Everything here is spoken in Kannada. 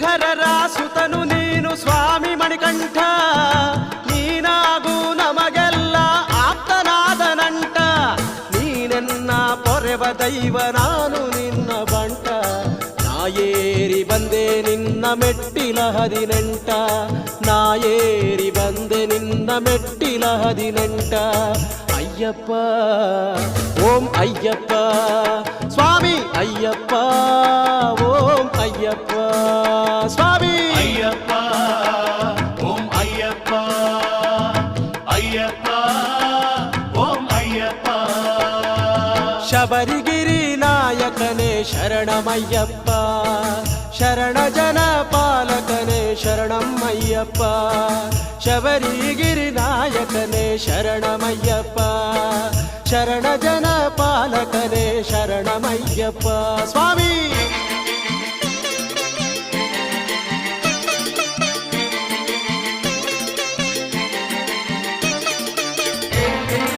ಶ್ರೀಹರರ ಸುತನು ನೀನು ಸ್ವಾಮಿ ಮಣಿಕಂಠ, ನೀನಾಗೂ ನಮಗೆಲ್ಲ ಆಪ್ತನಾದ ನಂಟ. ನೀನೆನ್ನ ಪೊರೆವ ದೈವ ನಾನು ನಿನ್ನ ಬಂಟ, ನಾಯೇರಿ ಬಂದೆ ನಿನ್ನ ಮೆಟ್ಟಿಲ 18, ನಾಯೇರಿ ಬಂದೆ ನಿನ್ನ ಮೆಟ್ಟಿಲ 18. ಅಯ್ಯಪ್ಪ ಓಂ ಅಯ್ಯಪ್ಪ ಸ್ವಾಮಿ ಅಯ್ಯಪ್ಪ ಓಂ ಅಯ್ಯಪ್ಪ ಸ್ವಾಮಿ ಅಯ್ಯಪ್ಪ ಓಂ ಅಯ್ಯಪ್ಪ ಅಯ್ಯಪ್ಪ ಓಂ ಅಯ್ಯಪ್ಪ. ಶಬರಿಗಿರಿ ನಾಯಕನೇ ಶರಣಮಯ್ಯಪ್ಪ, ಶರಣ ಜನ ಪಾಲಕನೇ ಶರಣಮಯ್ಯಪ್ಪ. ಶಬರಿಗಿರಿ ನಾಯಕನೇ ಶರಣಮಯ್ಯಪ್ಪ, ಶರಣ ಜನ ಪಾಲಕನೇ ಶರಣಮಯ್ಯಪ್ಪ ಸ್ವಾಮಿ.